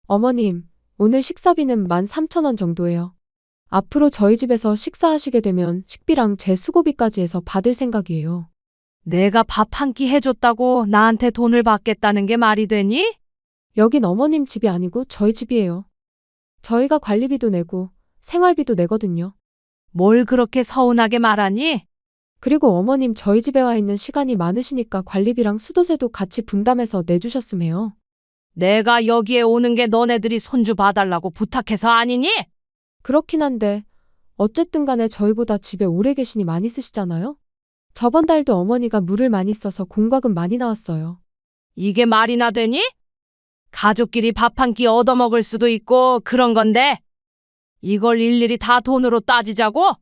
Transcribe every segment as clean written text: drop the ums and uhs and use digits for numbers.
어머님, 오늘 식사비는 13,000원 정도예요. 앞으로 저희 집에서 식사하시게 되면 식비랑 제 수고비까지 해서 받을 생각이에요. 내가 밥 한 끼 해줬다고 나한테 돈을 받겠다는 게 말이 되니? 여긴 어머님 집이 아니고 저희 집이에요. 저희가 관리비도 내고 생활비도 내거든요. 뭘 그렇게 서운하게 말하니? 그리고 어머님 저희 집에 와 있는 시간이 많으시니까 관리비랑 수도세도 같이 분담해서 내주셨음 해요. 내가 여기에 오는 게 너네들이 손주 봐달라고 부탁해서 아니니? 그렇긴 한데 어쨌든 간에 저희보다 집에 오래 계시니 많이 쓰시잖아요? 저번 달도 어머니가 물을 많이 써서 공과금 많이 나왔어요. 이게 말이나 되니? 가족끼리 밥 한 끼 얻어먹을 수도 있고 그런 건데 이걸 일일이 다 돈으로 따지자고?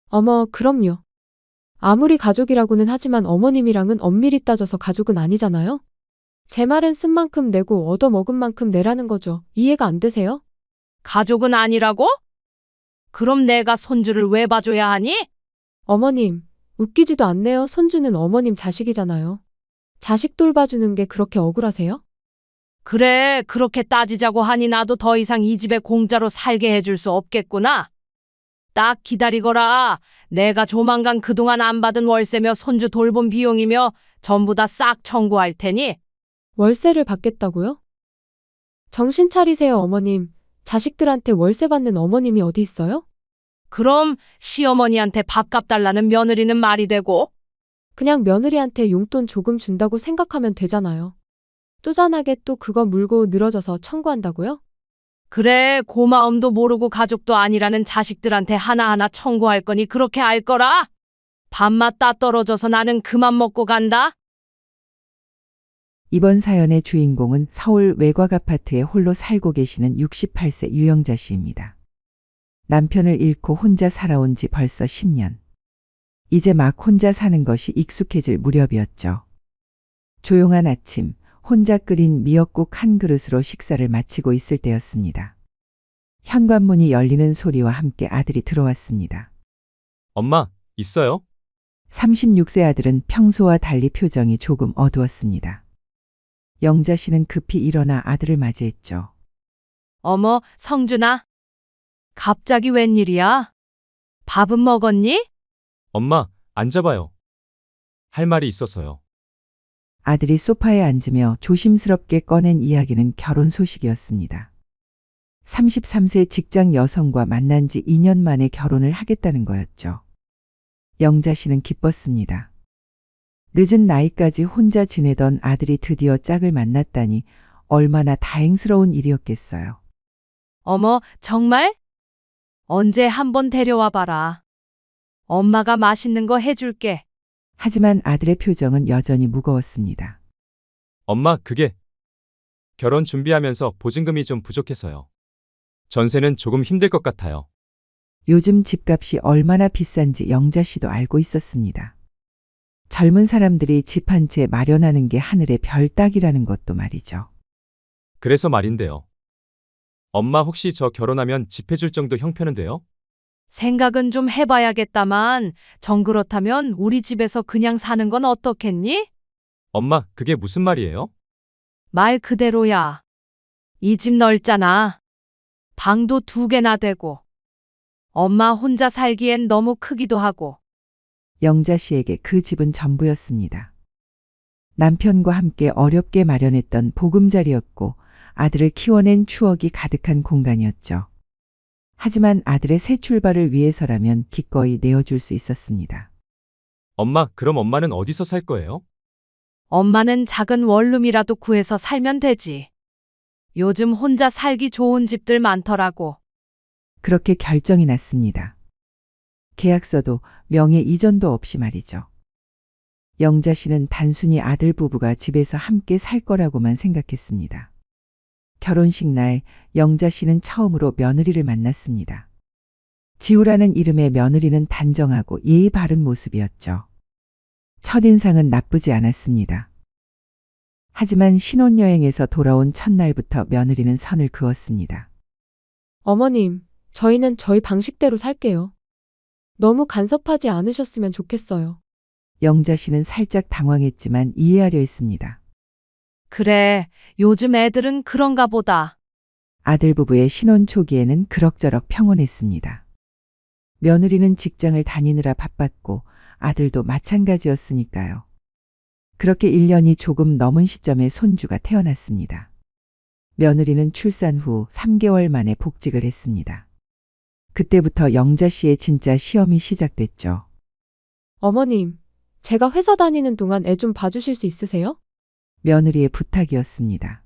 어머, 그럼요. 아무리 가족이라고는 하지만 어머님이랑은 엄밀히 따져서 가족은 아니잖아요? 제 말은 쓴 만큼 내고 얻어먹은 만큼 내라는 거죠. 이해가 안 되세요? 가족은 아니라고? 그럼 내가 손주를 왜 봐줘야 하니? 어머님, 웃기지도 않네요. 손주는 어머님 자식이잖아요. 자식 돌봐주는 게 그렇게 억울하세요? 그래, 그렇게 따지자고 하니 나도 더 이상 이 집에 공짜로 살게 해줄 수 없겠구나. 딱 기다리거라. 내가 조만간 그동안 안 받은 월세며 손주 돌봄 비용이며 전부 다 싹 청구할 테니. 월세를 받겠다고요? 정신 차리세요, 어머님. 자식들한테 월세 받는 어머님이 어디 있어요? 그럼 시어머니한테 밥값 달라는 며느리는 말이 되고. 그냥 며느리한테 용돈 조금 준다고 생각하면 되잖아요. 쪼잔하게 또 그거 물고 늘어져서 청구한다고요? 그래, 고마움도 모르고 가족도 아니라는 자식들한테 하나하나 청구할 거니 그렇게 알 거라. 밥맛 다 떨어져서 나는 그만 먹고 간다. 이번 사연의 주인공은 서울 외곽 아파트에 홀로 살고 계시는 68세 유영자 씨입니다. 남편을 잃고 혼자 살아온 지 벌써 10년. 이제 막 혼자 사는 것이 익숙해질 무렵이었죠. 조용한 아침, 혼자 끓인 미역국 한 그릇으로 식사를 마치고 있을 때였습니다. 현관문이 열리는 소리와 함께 아들이 들어왔습니다. 엄마, 있어요? 36세 아들은 평소와 달리 표정이 조금 어두웠습니다. 영자 씨는 급히 일어나 아들을 맞이했죠. 어머, 성준아. 갑자기 웬일이야? 밥은 먹었니? 엄마, 앉아봐요. 할 말이 있어서요. 아들이 소파에 앉으며 조심스럽게 꺼낸 이야기는 결혼 소식이었습니다. 33세 직장 여성과 만난 지 2년 만에 결혼을 하겠다는 거였죠. 영자 씨는 기뻤습니다. 늦은 나이까지 혼자 지내던 아들이 드디어 짝을 만났다니 얼마나 다행스러운 일이었겠어요. 어머, 정말? 언제 한번 데려와 봐라. 엄마가 맛있는 거 해줄게. 하지만 아들의 표정은 여전히 무거웠습니다. 엄마, 그게 결혼 준비하면서 보증금이 좀 부족해서요. 전세는 조금 힘들 것 같아요. 요즘 집값이 얼마나 비싼지 영자 씨도 알고 있었습니다. 젊은 사람들이 집 한 채 마련하는 게 하늘의 별 따기라는 것도 말이죠. 그래서 말인데요. 엄마 혹시 저 결혼하면 집 해줄 정도 형편은 돼요? 생각은 좀 해봐야겠다만, 정 그렇다면 우리 집에서 그냥 사는 건 어떻겠니? 엄마, 그게 무슨 말이에요? 말 그대로야. 이 집 넓잖아. 방도 2개나 되고. 엄마 혼자 살기엔 너무 크기도 하고. 영자 씨에게 그 집은 전부였습니다. 남편과 함께 어렵게 마련했던 보금자리였고 아들을 키워낸 추억이 가득한 공간이었죠. 하지만 아들의 새 출발을 위해서라면 기꺼이 내어줄 수 있었습니다. 엄마, 그럼 엄마는 어디서 살 거예요? 엄마는 작은 원룸이라도 구해서 살면 되지. 요즘 혼자 살기 좋은 집들 많더라고. 그렇게 결정이 났습니다. 계약서도 명예 이전도 없이 말이죠. 영자 씨는 단순히 아들 부부가 집에서 함께 살 거라고만 생각했습니다. 결혼식 날 영자 씨는 처음으로 며느리를 만났습니다. 지우라는 이름의 며느리는 단정하고 예의 바른 모습이었죠. 첫인상은 나쁘지 않았습니다. 하지만 신혼여행에서 돌아온 첫날부터 며느리는 선을 그었습니다. 어머님, 저희는 저희 방식대로 살게요. 너무 간섭하지 않으셨으면 좋겠어요. 영자 씨는 살짝 당황했지만 이해하려 했습니다. 그래, 요즘 애들은 그런가 보다. 아들 부부의 신혼 초기에는 그럭저럭 평온했습니다. 며느리는 직장을 다니느라 바빴고 아들도 마찬가지였으니까요. 그렇게 1년이 조금 넘은 시점에 손주가 태어났습니다. 며느리는 출산 후 3개월 만에 복직을 했습니다. 그때부터 영자 씨의 진짜 시험이 시작됐죠. 어머님, 제가 회사 다니는 동안 애 좀 봐주실 수 있으세요? 며느리의 부탁이었습니다.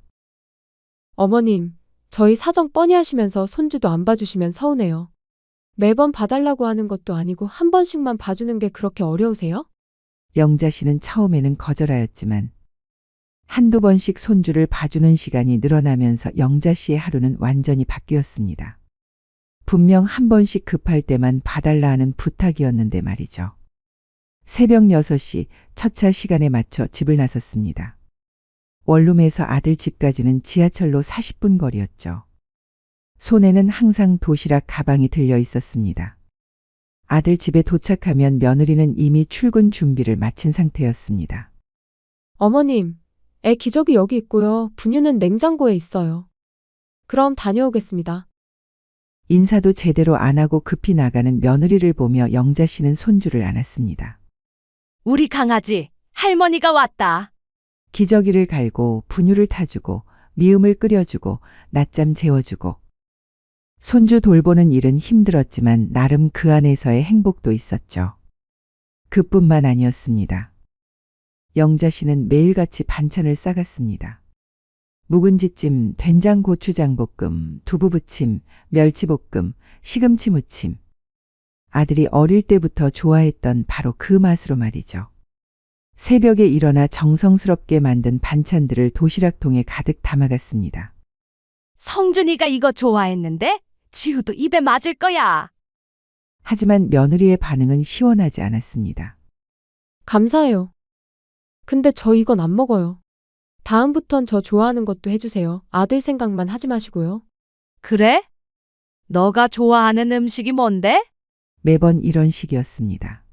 어머님, 저희 사정 뻔히 하시면서 손주도 안 봐주시면 서운해요. 매번 봐달라고 하는 것도 아니고 한 번씩만 봐주는 게 그렇게 어려우세요? 영자 씨는 처음에는 거절하였지만 한두 번씩 손주를 봐주는 시간이 늘어나면서 영자 씨의 하루는 완전히 바뀌었습니다. 분명 한 번씩 급할 때만 봐달라 하는 부탁이었는데 말이죠. 새벽 6시 첫 차 시간에 맞춰 집을 나섰습니다. 원룸에서 아들 집까지는 지하철로 40분 거리였죠. 손에는 항상 도시락 가방이 들려 있었습니다. 아들 집에 도착하면 며느리는 이미 출근 준비를 마친 상태였습니다. 어머님, 애 기저귀 여기 있고요. 분유는 냉장고에 있어요. 그럼 다녀오겠습니다. 인사도 제대로 안 하고 급히 나가는 며느리를 보며 영자 씨는 손주를 안았습니다. 우리 강아지, 할머니가 왔다. 기저귀를 갈고 분유를 타주고 미음을 끓여주고 낮잠 재워주고 손주 돌보는 일은 힘들었지만 나름 그 안에서의 행복도 있었죠. 그뿐만 아니었습니다. 영자 씨는 매일같이 반찬을 싸갔습니다. 묵은지찜, 된장 고추장 볶음, 두부부침, 멸치볶음, 시금치 무침. 아들이 어릴 때부터 좋아했던 바로 그 맛으로 말이죠. 새벽에 일어나 정성스럽게 만든 반찬들을 도시락통에 가득 담아갔습니다. 성준이가 이거 좋아했는데? 지우도 입에 맞을 거야. 하지만 며느리의 반응은 시원하지 않았습니다. 감사해요. 근데 저 이건 안 먹어요. 다음부턴 저 좋아하는 것도 해주세요. 아들 생각만 하지 마시고요. 그래? 너가 좋아하는 음식이 뭔데? 매번 이런 식이었습니다.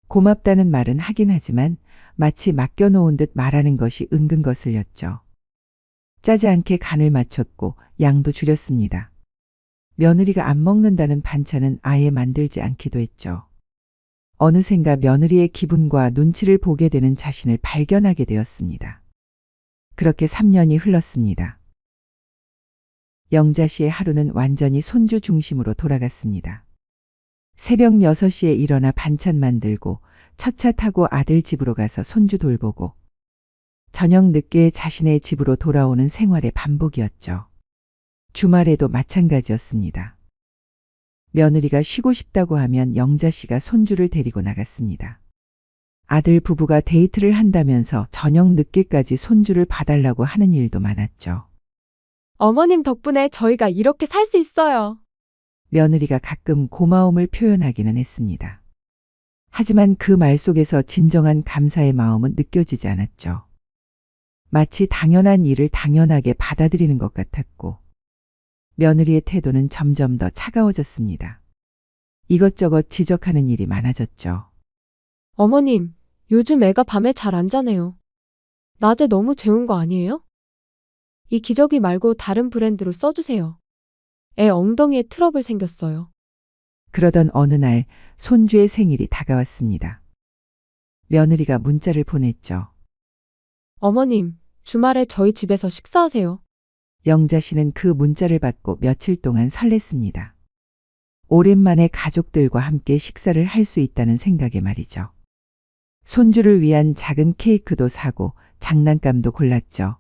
고맙다는 말은 하긴 하지만 마치 맡겨놓은 듯 말하는 것이 은근 거슬렸죠. 짜지 않게 간을 맞췄고 양도 줄였습니다. 며느리가 안 먹는다는 반찬은 아예 만들지 않기도 했죠. 어느샌가 며느리의 기분과 눈치를 보게 되는 자신을 발견하게 되었습니다. 그렇게 3년이 흘렀습니다. 영자 씨의 하루는 완전히 손주 중심으로 돌아갔습니다. 새벽 6시에 일어나 반찬 만들고 첫 차 타고 아들 집으로 가서 손주 돌보고 저녁 늦게 자신의 집으로 돌아오는 생활의 반복이었죠. 주말에도 마찬가지였습니다. 며느리가 쉬고 싶다고 하면 영자 씨가 손주를 데리고 나갔습니다. 아들 부부가 데이트를 한다면서 저녁 늦게까지 손주를 봐달라고 하는 일도 많았죠. 어머님 덕분에 저희가 이렇게 살 수 있어요. 며느리가 가끔 고마움을 표현하기는 했습니다. 하지만 그 말 속에서 진정한 감사의 마음은 느껴지지 않았죠. 마치 당연한 일을 당연하게 받아들이는 것 같았고, 며느리의 태도는 점점 더 차가워졌습니다. 이것저것 지적하는 일이 많아졌죠. 어머님, 요즘 애가 밤에 잘 안 자네요. 낮에 너무 재운 거 아니에요? 이 기저귀 말고 다른 브랜드로 써주세요. 애 엉덩이에 트러블 생겼어요. 그러던 어느 날 손주의 생일이 다가왔습니다. 며느리가 문자를 보냈죠. 어머님, 주말에 저희 집에서 식사하세요. 영자 씨는 그 문자를 받고 며칠 동안 설렜습니다. 오랜만에 가족들과 함께 식사를 할 수 있다는 생각에 말이죠. 손주를 위한 작은 케이크도 사고 장난감도 골랐죠.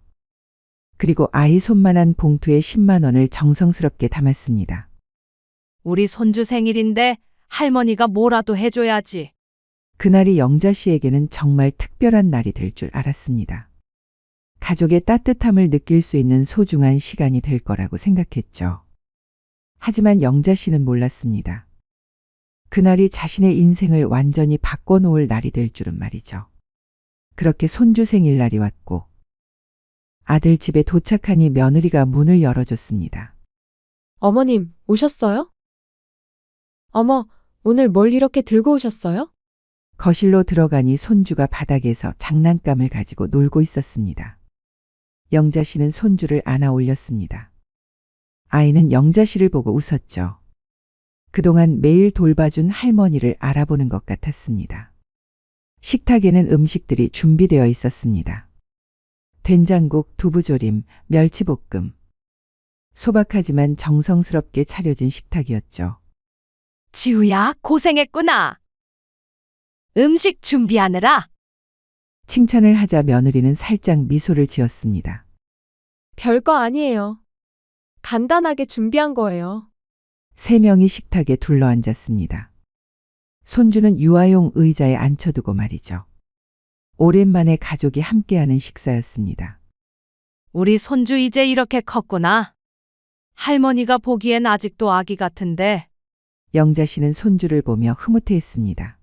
그리고 아이 손만한 봉투에 10만 원을 정성스럽게 담았습니다. 우리 손주 생일인데 할머니가 뭐라도 해줘야지. 그날이 영자 씨에게는 정말 특별한 날이 될 줄 알았습니다. 가족의 따뜻함을 느낄 수 있는 소중한 시간이 될 거라고 생각했죠. 하지만 영자 씨는 몰랐습니다. 그날이 자신의 인생을 완전히 바꿔놓을 날이 될 줄은 말이죠. 그렇게 손주 생일날이 왔고 아들 집에 도착하니 며느리가 문을 열어줬습니다. 어머님, 오셨어요? 어머, 오늘 뭘 이렇게 들고 오셨어요? 거실로 들어가니 손주가 바닥에서 장난감을 가지고 놀고 있었습니다. 영자 씨는 손주를 안아 올렸습니다. 아이는 영자 씨를 보고 웃었죠. 그동안 매일 돌봐준 할머니를 알아보는 것 같았습니다. 식탁에는 음식들이 준비되어 있었습니다. 된장국, 두부조림, 멸치볶음. 소박하지만 정성스럽게 차려진 식탁이었죠. 지우야, 고생했구나. 음식 준비하느라. 칭찬을 하자 며느리는 살짝 미소를 지었습니다. 별거 아니에요. 간단하게 준비한 거예요. 세 명이 식탁에 둘러앉았습니다. 손주는 유아용 의자에 앉혀두고 말이죠. 오랜만에 가족이 함께하는 식사였습니다. 우리 손주 이제 이렇게 컸구나. 할머니가 보기엔 아직도 아기 같은데. 영자 씨는 손주를 보며 흐뭇해했습니다.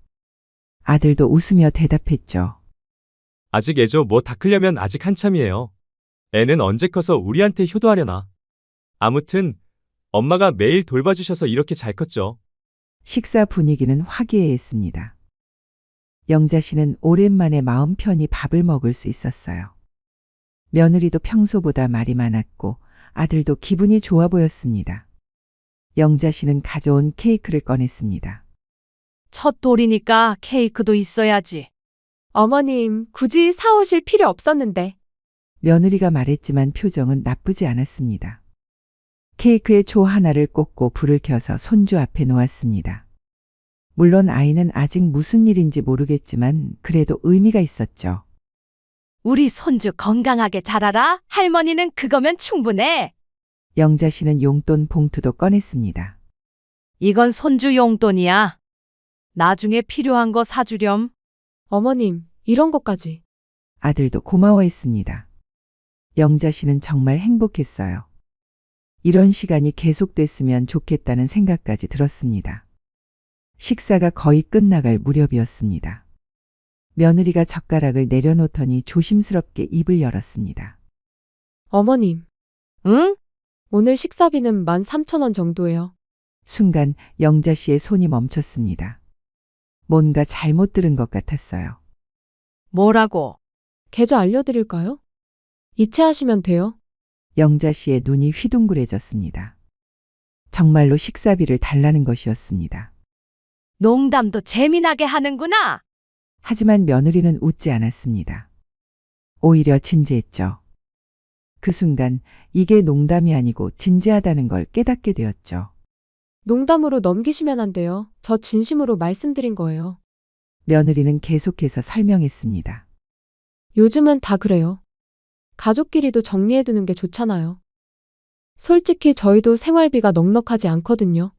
아들도 웃으며 대답했죠. 아직 애죠. 뭐 다 크려면 아직 한참이에요. 애는 언제 커서 우리한테 효도하려나. 아무튼 엄마가 매일 돌봐주셔서 이렇게 잘 컸죠. 식사 분위기는 화기애애했습니다. 영자 씨는 오랜만에 마음 편히 밥을 먹을 수 있었어요. 며느리도 평소보다 말이 많았고 아들도 기분이 좋아 보였습니다. 영자 씨는 가져온 케이크를 꺼냈습니다. 첫 돌이니까 케이크도 있어야지. 어머님, 굳이 사오실 필요 없었는데. 며느리가 말했지만 표정은 나쁘지 않았습니다. 케이크에 초 하나를 꽂고 불을 켜서 손주 앞에 놓았습니다. 물론 아이는 아직 무슨 일인지 모르겠지만 그래도 의미가 있었죠. 우리 손주 건강하게 자라라. 할머니는 그거면 충분해. 영자 씨는 용돈 봉투도 꺼냈습니다. 이건 손주 용돈이야. 나중에 필요한 거 사주렴. 어머님, 이런 것까지. 아들도 고마워했습니다. 영자 씨는 정말 행복했어요. 이런 시간이 계속됐으면 좋겠다는 생각까지 들었습니다. 식사가 거의 끝나갈 무렵이었습니다. 며느리가 젓가락을 내려놓더니 조심스럽게 입을 열었습니다. 어머님, 응? 오늘 식사비는 13,000원 정도예요. 순간 영자 씨의 손이 멈췄습니다. 뭔가 잘못 들은 것 같았어요. 뭐라고? 계좌 알려드릴까요? 이체하시면 돼요. 영자 씨의 눈이 휘둥그레졌습니다. 정말로 식사비를 달라는 것이었습니다. 농담도 재미나게 하는구나. 하지만 며느리는 웃지 않았습니다. 오히려 진지했죠. 그 순간 이게 농담이 아니고 진지하다는 걸 깨닫게 되었죠. 농담으로 넘기시면 안 돼요. 저 진심으로 말씀드린 거예요. 며느리는 계속해서 설명했습니다. 요즘은 다 그래요. 가족끼리도 정리해두는 게 좋잖아요. 솔직히 저희도 생활비가 넉넉하지 않거든요.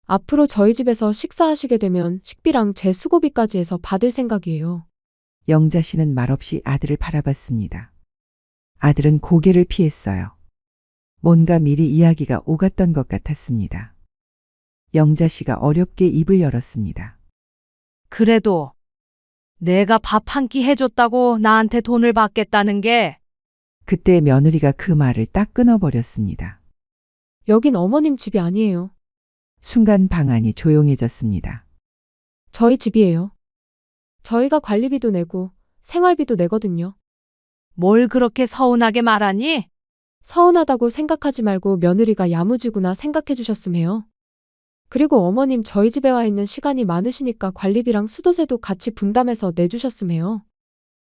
앞으로 저희 집에서 식사하시게 되면 식비랑 제 수고비까지 해서 받을 생각이에요. 영자 씨는 말없이 아들을 바라봤습니다. 아들은 고개를 피했어요. 뭔가 미리 이야기가 오갔던 것 같았습니다. 영자 씨가 어렵게 입을 열었습니다. 그래도 내가 밥 한 끼 해줬다고 나한테 돈을 받겠다는 게 그때 며느리가 그 말을 딱 끊어버렸습니다. 여긴 어머님 집이 아니에요. 순간 방안이 조용해졌습니다. 저희 집이에요. 저희가 관리비도 내고 생활비도 내거든요. 뭘 그렇게 서운하게 말하니? 서운하다고 생각하지 말고 며느리가 야무지구나 생각해 주셨음 해요. 그리고 어머님 저희 집에 와 있는 시간이 많으시니까 관리비랑 수도세도 같이 분담해서 내주셨음 해요.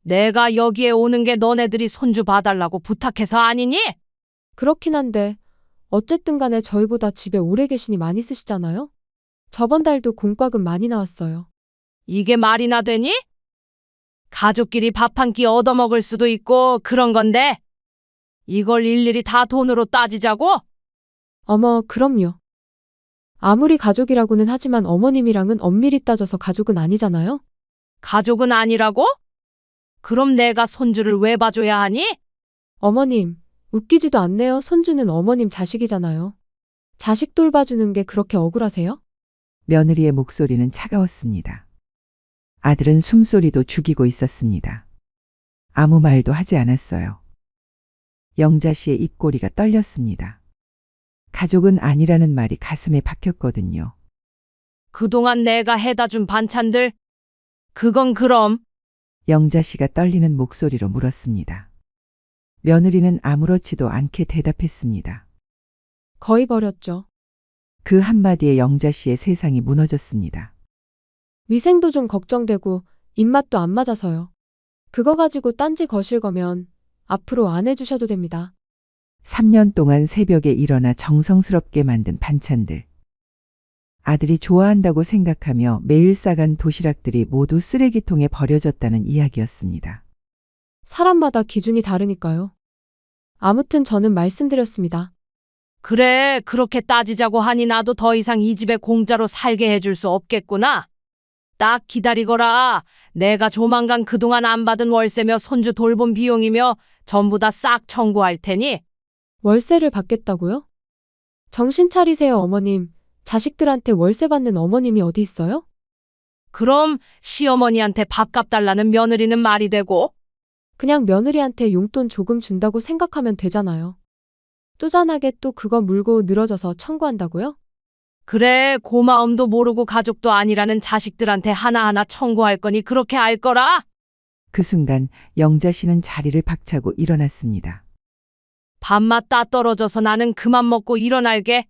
내가 여기에 오는 게 너네들이 손주 봐달라고 부탁해서 아니니? 그렇긴 한데 어쨌든 간에 저희보다 집에 오래 계시니 많이 쓰시잖아요? 저번 달도 공과금 많이 나왔어요. 이게 말이나 되니? 가족끼리 밥 한 끼 얻어먹을 수도 있고 그런 건데 이걸 일일이 다 돈으로 따지자고? 어머, 그럼요. 아무리 가족이라고는 하지만 어머님이랑은 엄밀히 따져서 가족은 아니잖아요? 가족은 아니라고? 그럼 내가 손주를 왜 봐줘야 하니? 어머님, 웃기지도 않네요. 손주는 어머님 자식이잖아요. 자식 돌봐주는 게 그렇게 억울하세요? 며느리의 목소리는 차가웠습니다. 아들은 숨소리도 죽이고 있었습니다. 아무 말도 하지 않았어요. 영자 씨의 입꼬리가 떨렸습니다. 가족은 아니라는 말이 가슴에 박혔거든요. 그동안 내가 해다 준 반찬들 그건 그럼 영자 씨가 떨리는 목소리로 물었습니다. 며느리는 아무렇지도 않게 대답했습니다. 거의 버렸죠. 그 한마디에 영자 씨의 세상이 무너졌습니다. 위생도 좀 걱정되고 입맛도 안 맞아서요. 그거 가지고 딴지 거실 거면 앞으로 안 해주셔도 됩니다. 3년 동안 새벽에 일어나 정성스럽게 만든 반찬들. 아들이 좋아한다고 생각하며 매일 싸간 도시락들이 모두 쓰레기통에 버려졌다는 이야기였습니다. 사람마다 기준이 다르니까요. 아무튼 저는 말씀드렸습니다. 그래, 그렇게 따지자고 하니 나도 더 이상 이 집에 공짜로 살게 해줄 수 없겠구나. 딱 기다리거라. 내가 조만간 그동안 안 받은 월세며 손주 돌봄 비용이며 전부 다 싹 청구할 테니. 월세를 받겠다고요? 정신 차리세요, 어머님. 자식들한테 월세 받는 어머님이 어디 있어요? 그럼 시어머니한테 밥값 달라는 며느리는 말이 되고. 그냥 며느리한테 용돈 조금 준다고 생각하면 되잖아요. 쪼잔하게 또 그거 물고 늘어져서 청구한다고요? 그래, 고마움도 모르고 가족도 아니라는 자식들한테 하나하나 청구할 거니 그렇게 알 거라. 그 순간 영자 씨는 자리를 박차고 일어났습니다. 밥맛 따 떨어져서 나는 그만 먹고 일어날게.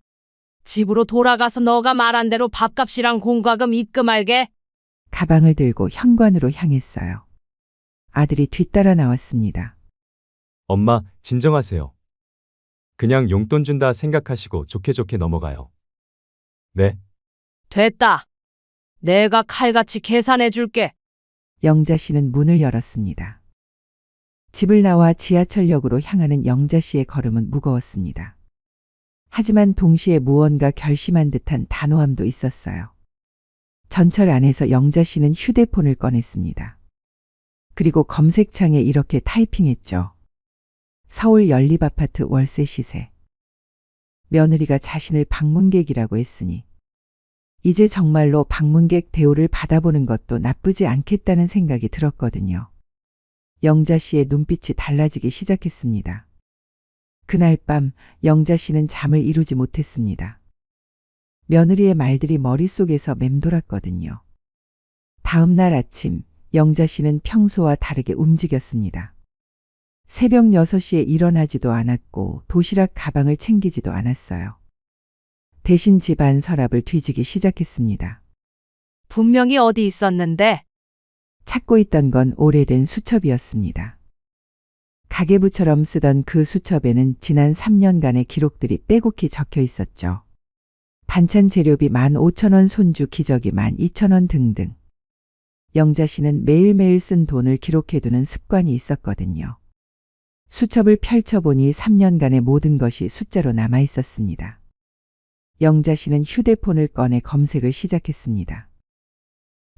집으로 돌아가서 너가 말한 대로 밥값이랑 공과금 입금할게. 가방을 들고 현관으로 향했어요. 아들이 뒤따라 나왔습니다. 엄마, 진정하세요. 그냥 용돈 준다 생각하시고 좋게 좋게 넘어가요. 네, 됐다. 내가 칼같이 계산해 줄게. 영자 씨는 문을 열었습니다. 집을 나와 지하철역으로 향하는 영자 씨의 걸음은 무거웠습니다. 하지만 동시에 무언가 결심한 듯한 단호함도 있었어요. 전철 안에서 영자 씨는 휴대폰을 꺼냈습니다. 그리고 검색창에 이렇게 타이핑했죠. 서울 연립아파트 월세 시세. 며느리가 자신을 방문객이라고 했으니 이제 정말로 방문객 대우를 받아보는 것도 나쁘지 않겠다는 생각이 들었거든요. 영자 씨의 눈빛이 달라지기 시작했습니다. 그날 밤 영자 씨는 잠을 이루지 못했습니다. 며느리의 말들이 머릿속에서 맴돌았거든요. 다음 날 아침 영자 씨는 평소와 다르게 움직였습니다. 새벽 6시에 일어나지도 않았고 도시락 가방을 챙기지도 않았어요. 대신 집안 서랍을 뒤지기 시작했습니다. 분명히 어디 있었는데. 찾고 있던 건 오래된 수첩이었습니다. 가계부처럼 쓰던 그 수첩에는 지난 3년간의 기록들이 빼곡히 적혀 있었죠. 반찬 재료비 15,000원, 손주 기저귀 12,000원 등등. 영자 씨는 매일매일 쓴 돈을 기록해두는 습관이 있었거든요. 수첩을 펼쳐보니 3년간의 모든 것이 숫자로 남아 있었습니다. 영자 씨는 휴대폰을 꺼내 검색을 시작했습니다.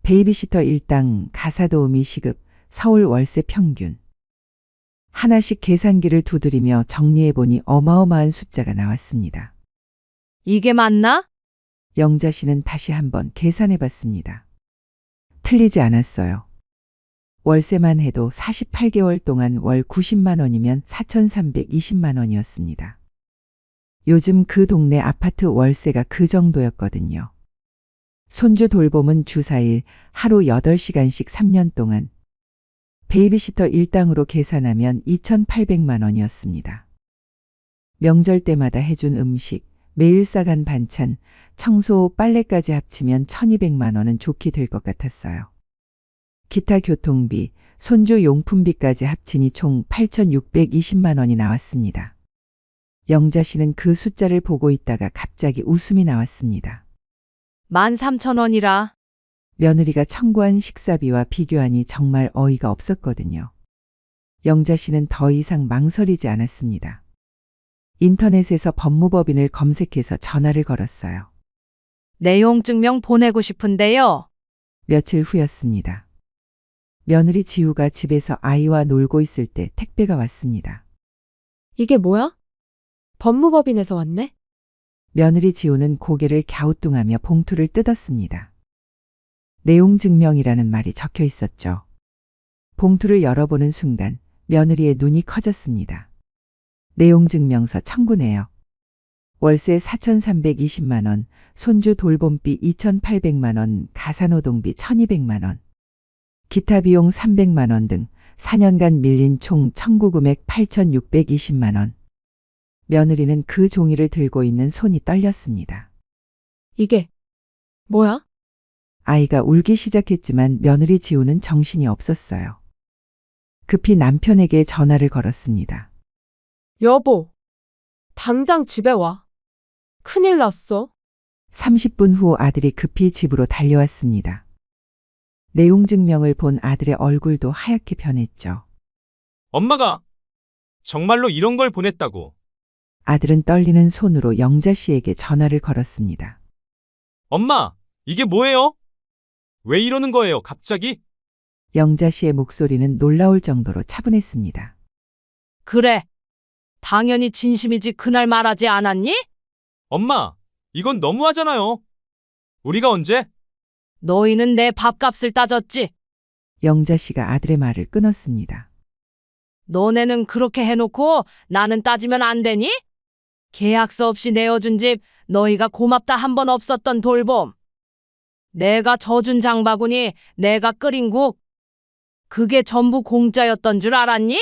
베이비시터 일당, 가사도우미 시급, 서울 월세 평균. 하나씩 계산기를 두드리며 정리해보니 어마어마한 숫자가 나왔습니다. 이게 맞나? 영자 씨는 다시 한번 계산해봤습니다. 틀리지 않았어요. 월세만 해도 48개월 동안 월 90만 원이면 4,320만 원이었습니다. 요즘 그 동네 아파트 월세가 그 정도였거든요. 손주 돌봄은 주 4일, 하루 8시간씩 3년 동안. 베이비시터 일당으로 계산하면 2,800만 원이었습니다. 명절 때마다 해준 음식, 매일 싸간 반찬, 청소, 빨래까지 합치면 1,200만 원은 좋게 될 것 같았어요. 기타 교통비, 손주 용품비까지 합치니 총 8,620만 원이 나왔습니다. 영자 씨는 그 숫자를 보고 있다가 갑자기 웃음이 나왔습니다. 13,000원이라. 며느리가 청구한 식사비와 비교하니 정말 어이가 없었거든요. 영자 씨는 더 이상 망설이지 않았습니다. 인터넷에서 법무법인을 검색해서 전화를 걸었어요. 내용 증명 보내고 싶은데요. 며칠 후였습니다. 며느리 지우가 집에서 아이와 놀고 있을 때 택배가 왔습니다. 이게 뭐야? 법무법인에서 왔네? 며느리 지우는 고개를 갸우뚱하며 봉투를 뜯었습니다. 내용 증명이라는 말이 적혀 있었죠. 봉투를 열어보는 순간 며느리의 눈이 커졌습니다. 내용 증명서 청구네요. 월세 4,320만 원, 손주 돌봄비 2,800만 원, 가사노동비 1,200만 원, 기타 비용 300만 원 등 4년간 밀린 총 청구 금액 8,620만 원. 며느리는 그 종이를 들고 있는 손이 떨렸습니다. 이게 뭐야? 아이가 울기 시작했지만 며느리 지우는 정신이 없었어요. 급히 남편에게 전화를 걸었습니다. 여보, 당장 집에 와. 큰일 났어. 30분 후 아들이 급히 집으로 달려왔습니다. 내용 증명을 본 아들의 얼굴도 하얗게 변했죠. 엄마가 정말로 이런 걸 보냈다고. 아들은 떨리는 손으로 영자 씨에게 전화를 걸었습니다. 엄마, 이게 뭐예요? 왜 이러는 거예요, 갑자기? 영자 씨의 목소리는 놀라울 정도로 차분했습니다. 그래. 당연히 진심이지 그날 말하지 않았니? 엄마, 이건 너무하잖아요. 우리가 언제? 너희는 내 밥값을 따졌지. 영자 씨가 아들의 말을 끊었습니다. 너네는 그렇게 해놓고 나는 따지면 안 되니? 계약서 없이 내어준 집 너희가 고맙다 한 번 없었던 돌봄. 내가 져준 장바구니, 내가 끓인 국. 그게 전부 공짜였던 줄 알았니?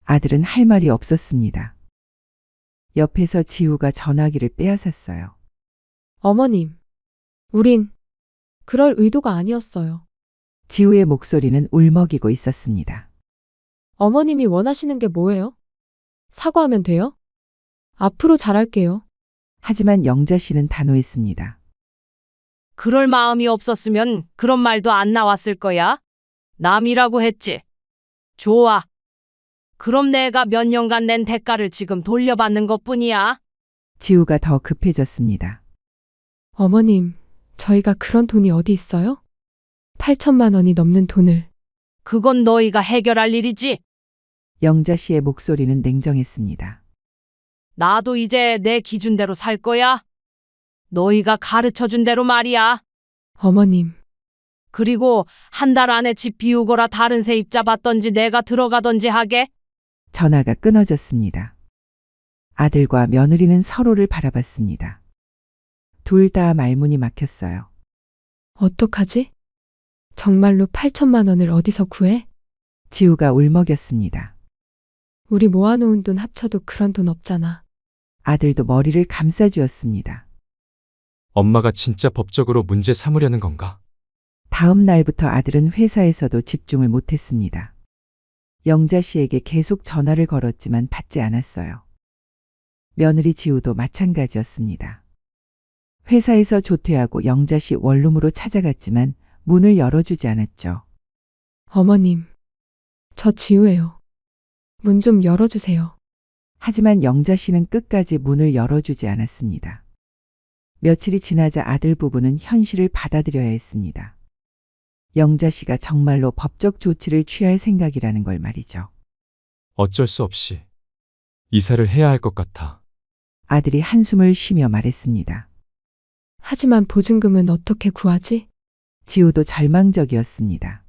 아들은 할 말이 없었습니다. 옆에서 지우가 전화기를 빼앗았어요. 어머님, 우린 그럴 의도가 아니었어요. 지우의 목소리는 울먹이고 있었습니다. 어머님이 원하시는 게 뭐예요? 사과하면 돼요? 앞으로 잘할게요. 하지만 영자 씨는 단호했습니다. 그럴 마음이 없었으면 그런 말도 안 나왔을 거야. 남이라고 했지. 좋아. 그럼 내가 몇 년간 낸 대가를 지금 돌려받는 것뿐이야. 지우가 더 급해졌습니다. 어머님, 저희가 그런 돈이 어디 있어요? 8천만 원이 넘는 돈을. 그건 너희가 해결할 일이지. 영자 씨의 목소리는 냉정했습니다. 나도 이제 내 기준대로 살 거야. 너희가 가르쳐준 대로 말이야. 어머님, 그리고 한 달 안에 집 비우거라 다른 세입자 받던지 내가 들어가던지 하게. 전화가 끊어졌습니다. 아들과 며느리는 서로를 바라봤습니다. 둘 다 말문이 막혔어요. 어떡하지? 정말로 8천만 원을 어디서 구해? 지우가 울먹였습니다. 우리 모아놓은 돈 합쳐도 그런 돈 없잖아. 아들도 머리를 감싸주었습니다. 엄마가 진짜 법적으로 문제 삼으려는 건가? 다음 날부터 아들은 회사에서도 집중을 못했습니다. 영자 씨에게 계속 전화를 걸었지만 받지 않았어요. 며느리 지우도 마찬가지였습니다. 회사에서 조퇴하고 영자 씨 원룸으로 찾아갔지만 문을 열어주지 않았죠. 어머님, 저 지우예요. 문 좀 열어주세요. 하지만 영자 씨는 끝까지 문을 열어주지 않았습니다. 며칠이 지나자 아들 부부는 현실을 받아들여야 했습니다. 영자 씨가 정말로 법적 조치를 취할 생각이라는 걸 말이죠. 어쩔 수 없이 이사를 해야 할 것 같아. 아들이 한숨을 쉬며 말했습니다. 하지만 보증금은 어떻게 구하지? 지우도 절망적이었습니다.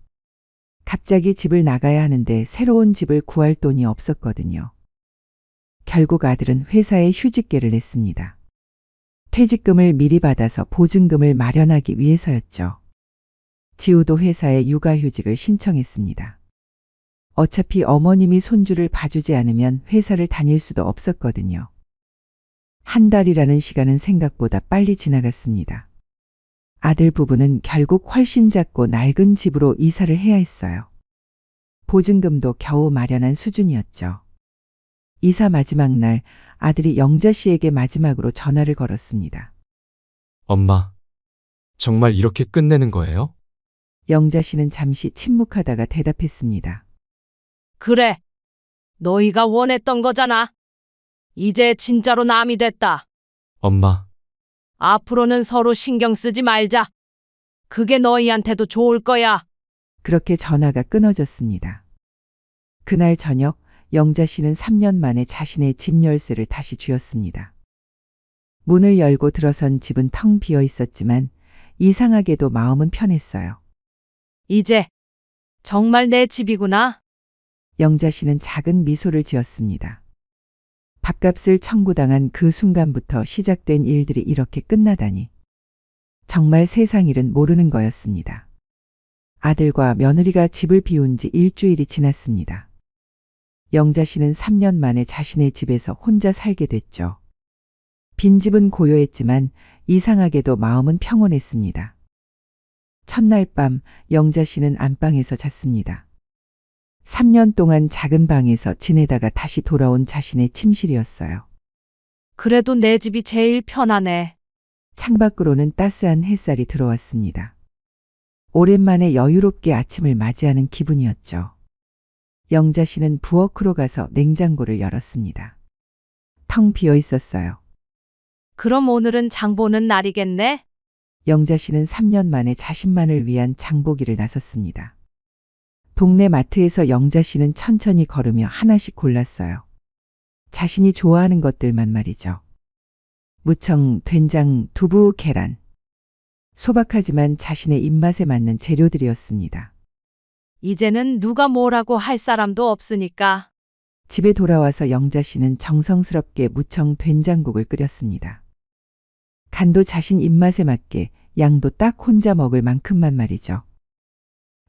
갑자기 집을 나가야 하는데 새로운 집을 구할 돈이 없었거든요. 결국 아들은 회사에 휴직계를 냈습니다. 퇴직금을 미리 받아서 보증금을 마련하기 위해서였죠. 지우도 회사에 육아휴직을 신청했습니다. 어차피 어머님이 손주를 봐주지 않으면 회사를 다닐 수도 없었거든요. 한 달이라는 시간은 생각보다 빨리 지나갔습니다. 아들 부부는 결국 훨씬 작고 낡은 집으로 이사를 해야 했어요. 보증금도 겨우 마련한 수준이었죠. 이사 마지막 날 아들이 영자 씨에게 마지막으로 전화를 걸었습니다. 엄마, 정말 이렇게 끝내는 거예요? 영자 씨는 잠시 침묵하다가 대답했습니다. 그래. 너희가 원했던 거잖아. 이제 진짜로 남이 됐다. 엄마, 앞으로는 서로 신경 쓰지 말자. 그게 너희한테도 좋을 거야. 그렇게 전화가 끊어졌습니다. 그날 저녁 영자 씨는 3년 만에 자신의 집 열쇠를 다시 쥐었습니다. 문을 열고 들어선 집은 텅 비어 있었지만 이상하게도 마음은 편했어요. 이제 정말 내 집이구나. 영자 씨는 작은 미소를 지었습니다. 밥값을 청구당한 그 순간부터 시작된 일들이 이렇게 끝나다니. 정말 세상 일은 모르는 거였습니다. 아들과 며느리가 집을 비운 지 일주일이 지났습니다. 영자 씨는 3년 만에 자신의 집에서 혼자 살게 됐죠. 빈집은 고요했지만 이상하게도 마음은 평온했습니다. 첫날 밤 영자 씨는 안방에서 잤습니다. 3년 동안 작은 방에서 지내다가 다시 돌아온 자신의 침실이었어요. 그래도 내 집이 제일 편하네. 창밖으로는 따스한 햇살이 들어왔습니다. 오랜만에 여유롭게 아침을 맞이하는 기분이었죠. 영자 씨는 부엌으로 가서 냉장고를 열었습니다. 텅 비어 있었어요. 그럼 오늘은 장 보는 날이겠네? 영자 씨는 3년 만에 자신만을 위한 장보기를 나섰습니다. 동네 마트에서 영자 씨는 천천히 걸으며 하나씩 골랐어요. 자신이 좋아하는 것들만 말이죠. 무청, 된장, 두부, 계란. 소박하지만 자신의 입맛에 맞는 재료들이었습니다. 이제는 누가 뭐라고 할 사람도 없으니까. 집에 돌아와서 영자 씨는 정성스럽게 무청 된장국을 끓였습니다. 간도 자신 입맛에 맞게 양도 딱 혼자 먹을 만큼만 말이죠.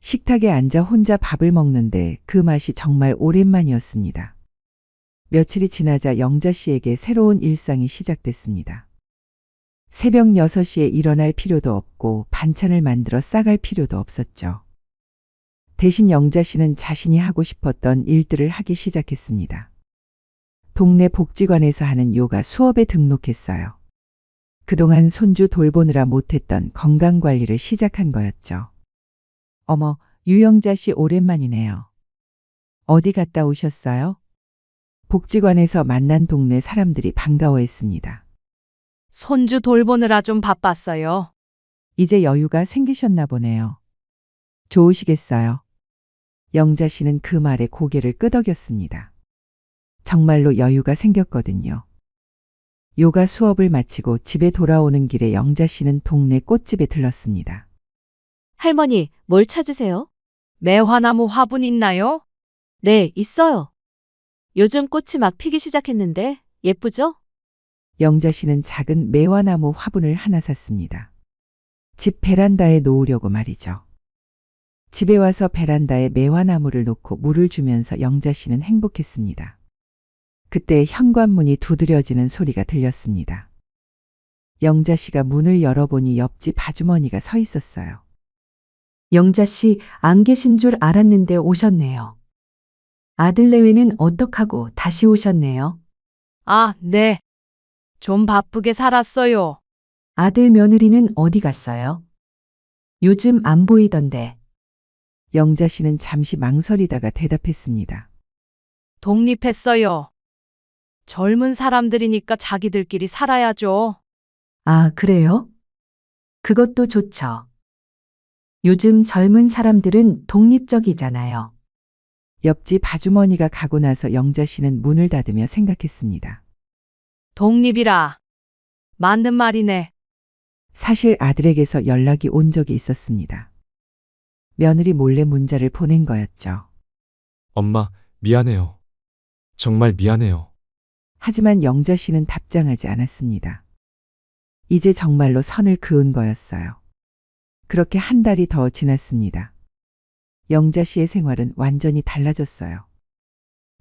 식탁에 앉아 혼자 밥을 먹는데 그 맛이 정말 오랜만이었습니다. 며칠이 지나자 영자 씨에게 새로운 일상이 시작됐습니다. 새벽 6시에 일어날 필요도 없고 반찬을 만들어 싸갈 필요도 없었죠. 대신 영자 씨는 자신이 하고 싶었던 일들을 하기 시작했습니다. 동네 복지관에서 하는 요가 수업에 등록했어요. 그동안 손주 돌보느라 못했던 건강관리를 시작한 거였죠. 어머, 유영자 씨 오랜만이네요. 어디 갔다 오셨어요? 복지관에서 만난 동네 사람들이 반가워했습니다. 손주 돌보느라 좀 바빴어요. 이제 여유가 생기셨나 보네요. 좋으시겠어요? 영자 씨는 그 말에 고개를 끄덕였습니다. 정말로 여유가 생겼거든요. 요가 수업을 마치고 집에 돌아오는 길에 영자 씨는 동네 꽃집에 들렀습니다. 할머니, 뭘 찾으세요? 매화나무 화분 있나요? 네, 있어요. 요즘 꽃이 막 피기 시작했는데 예쁘죠? 영자 씨는 작은 매화나무 화분을 하나 샀습니다. 집 베란다에 놓으려고 말이죠. 집에 와서 베란다에 매화나무를 놓고 물을 주면서 영자 씨는 행복했습니다. 그때 현관문이 두드려지는 소리가 들렸습니다. 영자 씨가 문을 열어보니 옆집 아주머니가 서 있었어요. 영자 씨 안 계신 줄 알았는데 오셨네요. 아들 내외는 어떡하고 다시 오셨네요. 아, 네. 좀 바쁘게 살았어요. 아들 며느리는 어디 갔어요? 요즘 안 보이던데. 영자 씨는 잠시 망설이다가 대답했습니다. 독립했어요. 젊은 사람들이니까 자기들끼리 살아야죠. 아, 그래요? 그것도 좋죠. 요즘 젊은 사람들은 독립적이잖아요. 옆집 아주머니가 가고 나서 영자 씨는 문을 닫으며 생각했습니다. 독립이라. 맞는 말이네. 사실 아들에게서 연락이 온 적이 있었습니다. 며느리 몰래 문자를 보낸 거였죠. 엄마, 미안해요. 정말 미안해요. 하지만 영자 씨는 답장하지 않았습니다. 이제 정말로 선을 그은 거였어요. 그렇게 한 달이 더 지났습니다. 영자 씨의 생활은 완전히 달라졌어요.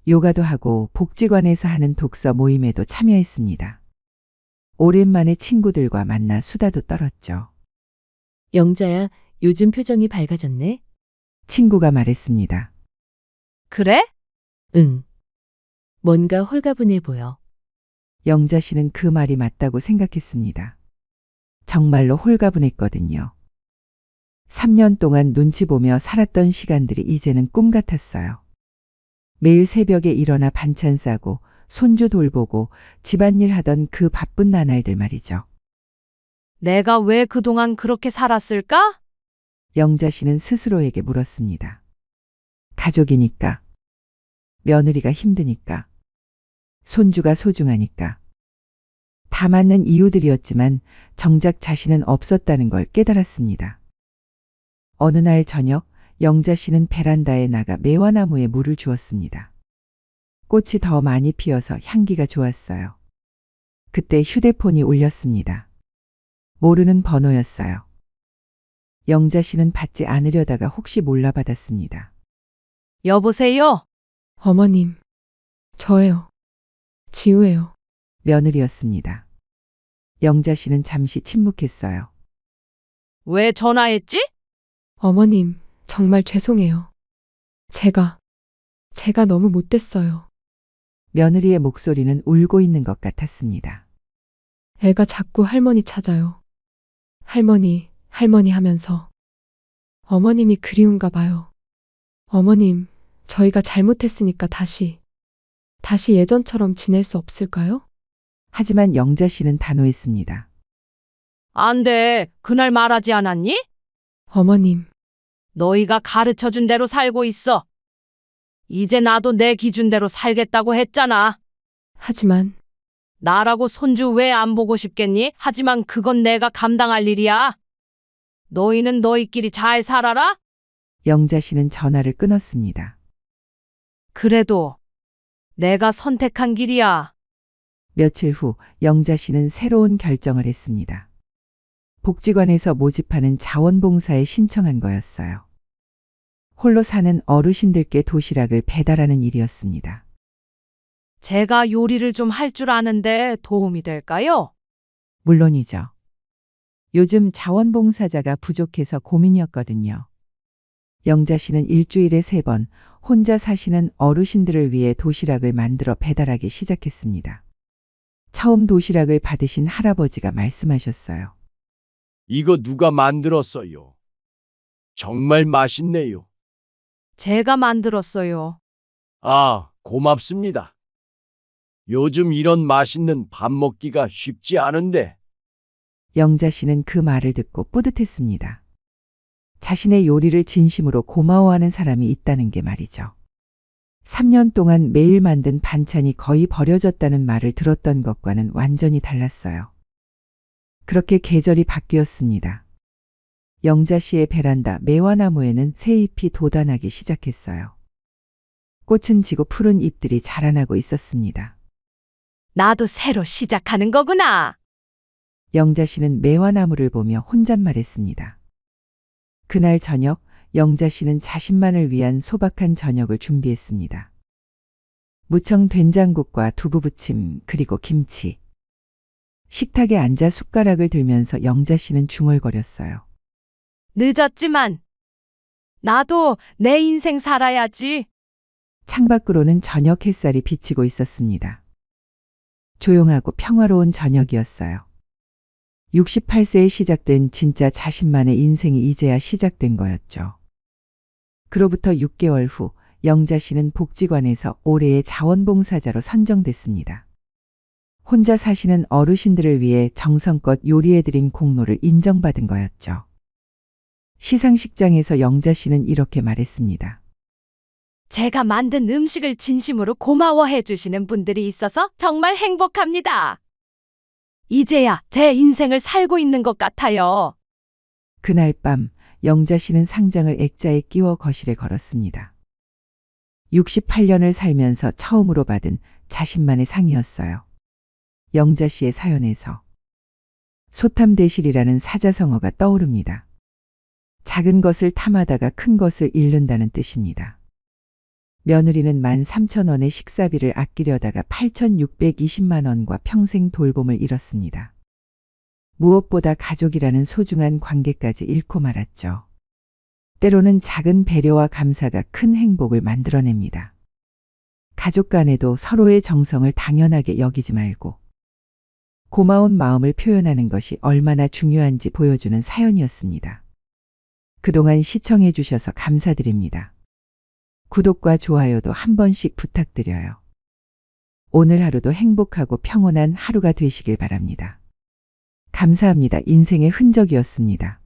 요가도 하고 복지관에서 하는 독서 모임에도 참여했습니다. 오랜만에 친구들과 만나 수다도 떨었죠. 영자야, 요즘 표정이 밝아졌네? 친구가 말했습니다. 그래? 응. 뭔가 홀가분해 보여. 영자 씨는 그 말이 맞다고 생각했습니다. 정말로 홀가분했거든요. 3년 동안 눈치 보며 살았던 시간들이 이제는 꿈 같았어요. 매일 새벽에 일어나 반찬 싸고 손주 돌보고 집안일 하던 그 바쁜 나날들 말이죠. 내가 왜 그동안 그렇게 살았을까? 영자 씨는 스스로에게 물었습니다. 가족이니까, 며느리가 힘드니까, 손주가 소중하니까. 다 맞는 이유들이었지만 정작 자신은 없었다는 걸 깨달았습니다. 어느 날 저녁 영자 씨는 베란다에 나가 매화나무에 물을 주었습니다. 꽃이 더 많이 피어서 향기가 좋았어요. 그때 휴대폰이 울렸습니다. 모르는 번호였어요. 영자 씨는 받지 않으려다가 혹시 몰라 받았습니다. 여보세요? 어머님, 저예요. 지우예요. 며느리였습니다. 영자 씨는 잠시 침묵했어요. 왜 전화했지? 어머님, 정말 죄송해요. 제가 너무 못됐어요. 며느리의 목소리는 울고 있는 것 같았습니다. 애가 자꾸 할머니 찾아요. 할머니, 할머니 하면서. 어머님이 그리운가 봐요. 어머님, 저희가 잘못했으니까 다시 예전처럼 지낼 수 없을까요? 하지만 영자 씨는 단호했습니다. 안 돼. 그날 말하지 않았니? 어머님, 너희가 가르쳐 준 대로 살고 있어. 이제 나도 내 기준대로 살겠다고 했잖아. 하지만 나라고 손주 왜 안 보고 싶겠니? 하지만 그건 내가 감당할 일이야. 너희는 너희끼리 잘 살아라? 영자 씨는 전화를 끊었습니다. 그래도 내가 선택한 길이야. 며칠 후 영자 씨는 새로운 결정을 했습니다. 복지관에서 모집하는 자원봉사에 신청한 거였어요. 홀로 사는 어르신들께 도시락을 배달하는 일이었습니다. 제가 요리를 좀 할 줄 아는데 도움이 될까요? 물론이죠. 요즘 자원봉사자가 부족해서 고민이었거든요. 영자 씨는 일주일에 3번 혼자 사시는 어르신들을 위해 도시락을 만들어 배달하기 시작했습니다. 처음 도시락을 받으신 할아버지가 말씀하셨어요. 이거 누가 만들었어요? 정말 맛있네요. 제가 만들었어요. 아, 고맙습니다. 요즘 이런 맛있는 밥 먹기가 쉽지 않은데. 영자 씨는 그 말을 듣고 뿌듯했습니다. 자신의 요리를 진심으로 고마워하는 사람이 있다는 게 말이죠. 3년 동안 매일 만든 반찬이 거의 버려졌다는 말을 들었던 것과는 완전히 달랐어요. 그렇게 계절이 바뀌었습니다. 영자 씨의 베란다 매화나무에는 새잎이 돋아나기 시작했어요. 꽃은 지고 푸른 잎들이 자라나고 있었습니다. 나도 새로 시작하는 거구나. 영자 씨는 매화나무를 보며 혼잣말했습니다. 그날 저녁 영자 씨는 자신만을 위한 소박한 저녁을 준비했습니다. 무청 된장국과 두부부침 그리고 김치. 식탁에 앉아 숟가락을 들면서 영자 씨는 중얼거렸어요. 늦었지만 나도 내 인생 살아야지. 창밖으로는 저녁 햇살이 비치고 있었습니다. 조용하고 평화로운 저녁이었어요. 68세에 시작된 진짜 자신만의 인생이 이제야 시작된 거였죠. 그로부터 6개월 후 영자 씨는 복지관에서 올해의 자원봉사자로 선정됐습니다. 혼자 사시는 어르신들을 위해 정성껏 요리해드린 공로를 인정받은 거였죠. 시상식장에서 영자 씨는 이렇게 말했습니다. 제가 만든 음식을 진심으로 고마워해 주시는 분들이 있어서 정말 행복합니다. 이제야 제 인생을 살고 있는 것 같아요. 그날 밤 영자 씨는 상장을 액자에 끼워 거실에 걸었습니다. 68년을 살면서 처음으로 받은 자신만의 상이었어요. 영자 씨의 사연에서 소탐대실이라는 사자성어가 떠오릅니다. 작은 것을 탐하다가 큰 것을 잃는다는 뜻입니다. 며느리는 13,000원의 식사비를 아끼려다가 8,620만 원과 평생 돌봄을 잃었습니다. 무엇보다 가족이라는 소중한 관계까지 잃고 말았죠. 때로는 작은 배려와 감사가 큰 행복을 만들어냅니다. 가족 간에도 서로의 정성을 당연하게 여기지 말고 고마운 마음을 표현하는 것이 얼마나 중요한지 보여주는 사연이었습니다. 그동안 시청해 주셔서 감사드립니다. 구독과 좋아요도 한 번씩 부탁드려요. 오늘 하루도 행복하고 평온한 하루가 되시길 바랍니다. 감사합니다. 인생의 흔적이었습니다.